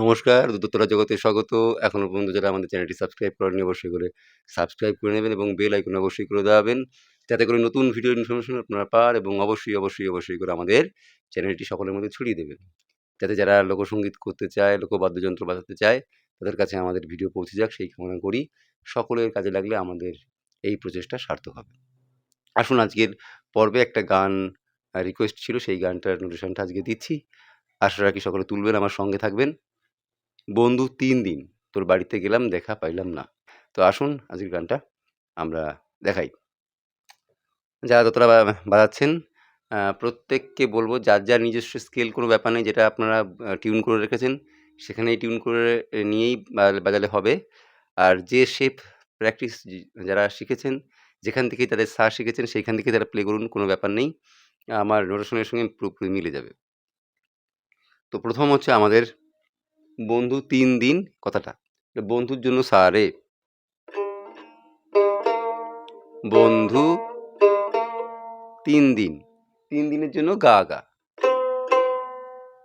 নমস্কার, দোতরা জগতে স্বাগত। এখনো পর্যন্ত যারা আমাদের চ্যানেলটি সাবস্ক্রাইব করেননি অবশ্যই করে সাবস্ক্রাইব করে নেবেন এবং বেল আইকন অবশ্যই করে দেওয়াবেন, যাতে করে নতুন ভিডিও ইনফরমেশন আপনারা পান এবং অবশ্যই করে আমাদের চ্যানেলটি সকলের মধ্যে ছড়িয়ে দেবেন, যাতে যারা লোকসঙ্গীত করতে চায়, লোকবাদ্যযন্ত্র বাজাতে চায়, তাদের কাছে আমাদের ভিডিও পৌঁছে যাক সেই কামনা করি। সকলের কাজে লাগলে আমাদের এই প্রচেষ্টা সার্থক হবে। আসুন আজকের পর্বে একটা গান রিকোয়েস্ট ছিল, সেই গানটার নোটেশনটা আজকে দিচ্ছি। আশা রাখি সকলে তুলবেন, আমার সঙ্গে থাকবেন। বন্ধু 3 দিন তোর বাড়িতে গেলাম, দেখা পাইলাম না। তো আসুন আজকের গানটা আমরা দেখাই। যারা দোতরা বাজাচ্ছেন প্রত্যেককে বলবো, যার যার নিজস্ব স্কেল কোনো ব্যাপার নেই, যেটা আপনারা টিউন করে রেখেছেন সেখানেই টিউন করে নিয়েই বাজালে হবে। আর যে শেপ প্র্যাকটিস যারা শিখেছেন, যেখান থেকেই তাদের সা শিখেছেন সেইখান থেকেই তারা প্লে করুন, কোনো ব্যাপার নেই, আমার নোটেশনের সঙ্গে পুরোপুরি মিলে যাবে। তো প্রথম হচ্ছে আমাদের বন্ধু 3 দিন কথাটা, বন্ধুর জন্য সা রে, বন্ধু 3 দিন, 3 দিনের জন্য গা গা।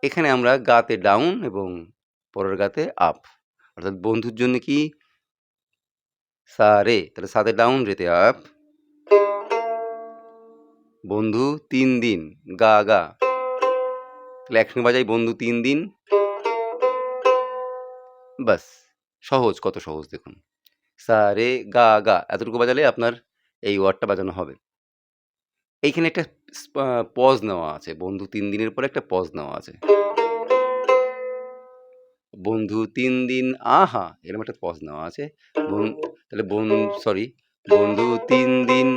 এখানে আমরা গাতে ডাউন এবং পরের গাতে আপ, অর্থাৎ বন্ধুর জন্য কি সা রে, তাহলে সাতে ডাউন, রেতে আপ। বন্ধু 3 দিন গা গা, তাহলে একসঙ্গে বাজাই বন্ধু 3 দিন। বাস, সহজ, কত সহজ দেখুন। সা রে গা গা এতটুকু বাজালে আপনার এই ওয়ার্ডটা বাজানো হবে। এইখানে একটা পজ নেওয়া আছে, বন্ধু 3 দিনের পরে একটা পজ নেওয়া আছে। বন্ধু 3 দিন আহা, এরকম একটা পজ নেওয়া আছে। তাহলে বন্ধু 3 দিন,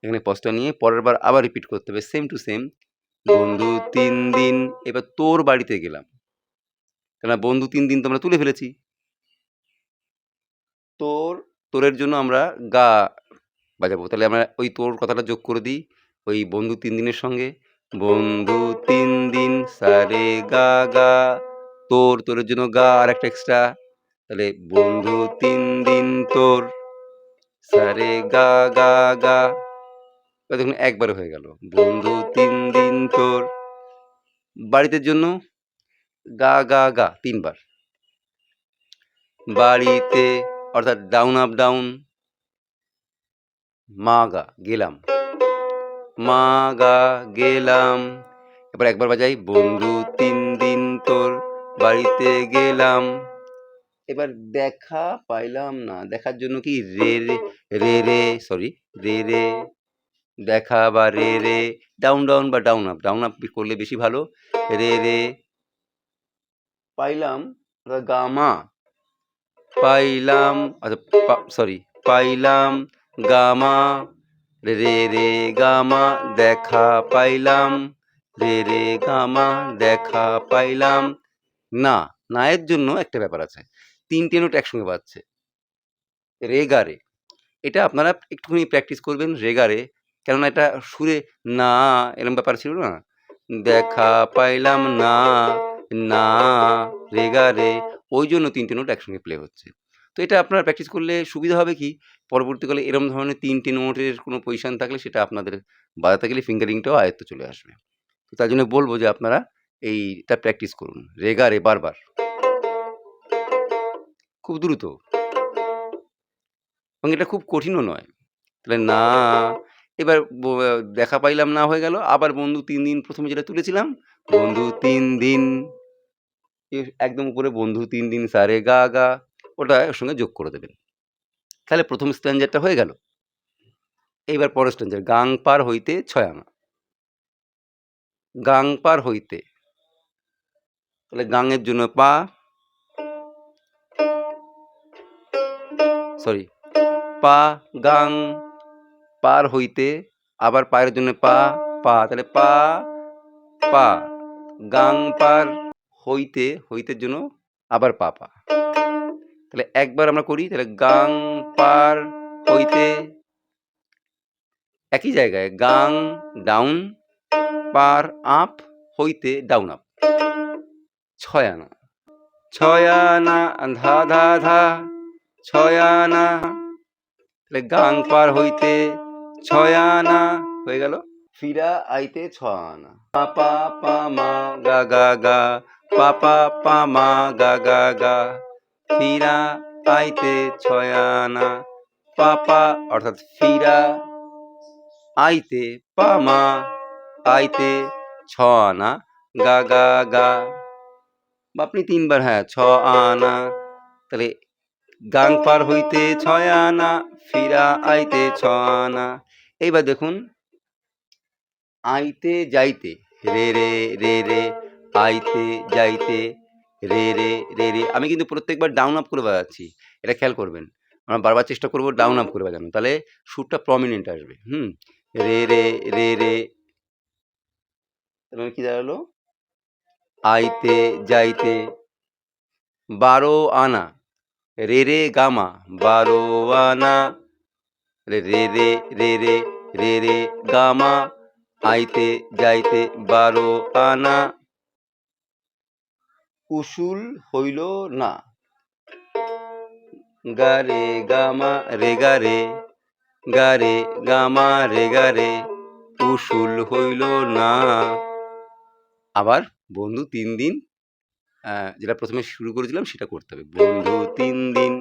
এখানে পজটা নিয়ে পরের বার আবার রিপিট করতে হবে, সেম টু সেম। বন্ধু 3 দিন, এবার তোর বাড়িতে গেলাম, কেন বন্ধু 3 দিন তো আমরা তুলে ফেলেছি। তোরের জন্য আমরা গা বাজাবো, তাহলে আমরা ওই তোর কথাটা যোগ করে দিই ওই বন্ধু 3 দিনের সঙ্গে। বন্ধু 3 দিন সারে গা গা, তোরের জন্য গা আর একটা এক্সট্রা, তাহলে বন্ধু 3 দিন তোর, সারে গা গা গা। দেখুন একবার হয়ে গেল, বন্ধু 3 দিন তোর। বাড়িতে জন্য গা গা গা 3 বার। বাড়িতে অর্থাৎ ডাউন আপ ডাউন, মা গা গেলাম, মা গা গেলাম। এবার একবার বাজাই, বন্ধু 3 দিন তোর বাড়িতে গেলাম। এবার দেখা পাইলাম না, দেখার জন্য কি রে রে রে রে সরি রে রে, দেখা বা রে রে, ডাউন ডাউন বা ডাউন আপ করলে বেশি ভালো। রে রে, পাইলাম গামা, পাইলাম পাইলাম গামা, রে রে গামা, দেখা পাইলাম, রে রে গামা, দেখা পাইলাম না। না এর জন্য একটা ব্যাপার আছে, 3টে নোট একসঙ্গে বাজছে, রে গা রে। এটা আপনারা একটুখানি প্র্যাকটিস করবেন রে গা রে, কেননা এটা সুরে না এরকম ব্যাপার ছিল না, দেখা পাইলাম না, না রে গা রে, ওই জন্য 3টে নোট একসঙ্গে প্লে হচ্ছে। তো এটা আপনারা প্র্যাকটিস করলে সুবিধা হবে কি, পরবর্তীকালে এরকম ধরনের 3টে নোটের কোনো পজিশন থাকলে সেটা আপনাদের বাজাতে গেলে ফিঙ্গারিংটাও আয়ত্তে চলে আসবে। তো তার জন্য বলবো যে আপনারা এইটা প্র্যাকটিস করুন, রে গা রে বারবার, খুব দ্রুত, এবং এটা খুব কঠিনও নয়। তাহলে না, এবার দেখা পাইলাম না হয়ে গেল, আবার বন্ধু 3 দিন, প্রথমে যেটা তুলেছিলাম বন্ধু 3 দিন, একদম উপরে বন্ধু 3 দিন সারে গা গা, ওটা এর সঙ্গে যোগ করে দেবেন, তাহলে প্রথম স্ট্যান্ডারটা হয়ে গেল। এইবার পরের স্ট্যান্ডার, গাং পার হইতে 6 আনা, গাং পার হইতে, তাহলে গাঙের জন্য পা, পা গাং, পার হইতে, আবার পায়ের জন্য পা, তাহলে পা পা, গাং পার হইতে, হইতের জন্য আবার পা পা। তাহলে একবার আমরা করি, তাহলে গাং পার হইতে একই জায়গায় গাং ডাউন, পার আপ, হইতে ডাউন আপ, 6 আনা। 6 আনা ধা ধা ধা, 6 আনা। তাহলে গাং পার হইতে 6 আনা হয়ে গেল। ফিরা আইতে 6 আনা। পা পা পা মা গা গা গা, পা পা পা মা গা গা গা, ফিরা আইতে 6 আনা। পা পা অর্থাৎ ফিরা আইতে পা মা, আইতে 6 আনা, গা গা গা। বা আপনি 3 বার, হ্যাঁ, 6 আনা। তাহলে গাং পার হইতে 6 আনা, ফিরা আইতে 6 আনা। এইবার দেখুন, আইতে যাইতে রে রে রে রে, আইতে যাইতে রে রে রে রে। আমি কিন্তু প্রত্যেকবার ডাউন আপ করে বাজাচ্ছি, এটা খেয়াল করবেন। আমরা বারবার চেষ্টা করব ডাউন আপ করে বাজানো, তাহলে সুরটা প্রমিনেন্ট আসবে। রে রে রে রে, তাহলে কি দাঁড়ালো? আইতে যাইতে 12 আনা, রে রে গামা 12 আনা, রে রে রে রে রে রে রে গামা, আইতে যাইতে 12 আনা। উসুল হইল না, গা রে গামা রে গা রে, গা রে গামা রে গা রে, উসুল হইল না। আবার বন্ধু 3 দিন, যেটা প্রথমে শুরু করেছিলাম সেটা করতে হবে। বন্ধু 3 দিন,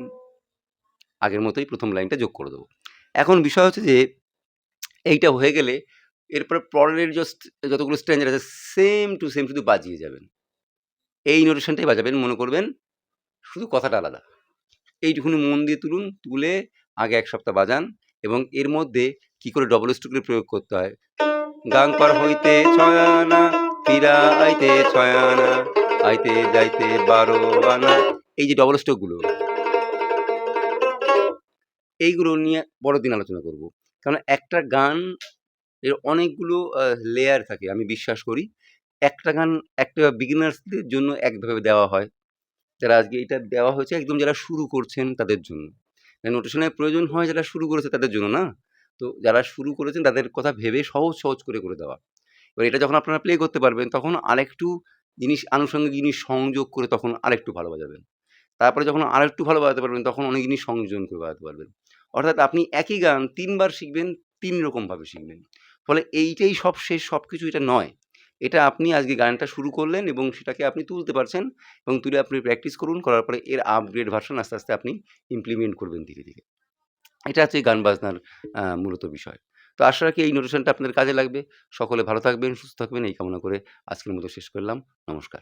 আগের মতোই প্রথম লাইনটা যোগ করে দেবো। এখন বিষয় হচ্ছে যে এইটা হয়ে গেলে এরপরে পরের যতগুলো স্ট্যান্ডার আছে সেম টু সেম শুধু বাজিয়ে যাবেন। এই নোটেশনটাই বাজাবেন, মনে করবেন শুধু কথাটা আলাদা। এইটুকুনি মন দিয়ে তুলুন, তুলে আগে 1 সপ্তাহ বাজান এবং এর মধ্যে কি করে ডবল স্ট্রোকের প্রয়োগ করতে হয়। গাং পার হইতে 6 আনা, ফিরা আইতে 6 আনা, আইতে যাইতে 12 আনা। এই যে ডবল স্ট্রোকগুলো, এইগুলো নিয়ে বড় দিন আলোচনা করব। কারণ একটা গান এর অনেকগুলো লেয়ার থাকে, আমি বিশ্বাস করি। একটা গান একটা বিগিনার্সদের জন্য একভাবে দেওয়া হয়, যারা আজকে এটা দেওয়া হয়েছে একদম যারা শুরু করছেন তাদের জন্য। নোটেশনের প্রয়োজন হয় যারা শুরু করেছে তাদের জন্য না। তো যারা শুরু করেছেন তাদের কথা ভেবে সহজ সহজ করে করে দেওয়া। এবার এটা যখন আপনারা প্লে করতে পারবেন তখন আরেকটু জিনিস, আনুষঙ্গিক জিনিস সংযোগ করে তখন আরেকটু ভালো বাজাবেন। তারপরে যখন আরেকটু ভালো বাজাতে পারবেন তখন অনেক জিনিস সংযোজন করে বাজাতে পারবেন। অর্থাৎ আপনি একই গান 3 বার শিখবেন, 3 রকমভাবে শিখবেন। ফলে এইটাই সব শেষ, সব কিছু এটা নয়। এটা আপনি আজকে গানটা শুরু করলেন এবং সেটাকে আপনি তুলতে পারছেন এবং তুলে আপনি প্র্যাকটিস করুন, করার পরে এর আপগ্রেড ভার্সন আস্তে আস্তে আপনি ইমপ্লিমেন্ট করবেন ধীরে ধীরে। এটা হচ্ছে গান বাজনার মূলত বিষয়। তো আশা রাখি এই নোটেশনটা আপনাদের কাজে লাগবে। সকলে ভালো থাকবেন, সুস্থ থাকবেন এই কামনা করে আজকের মতো শেষ করলাম। নমস্কার।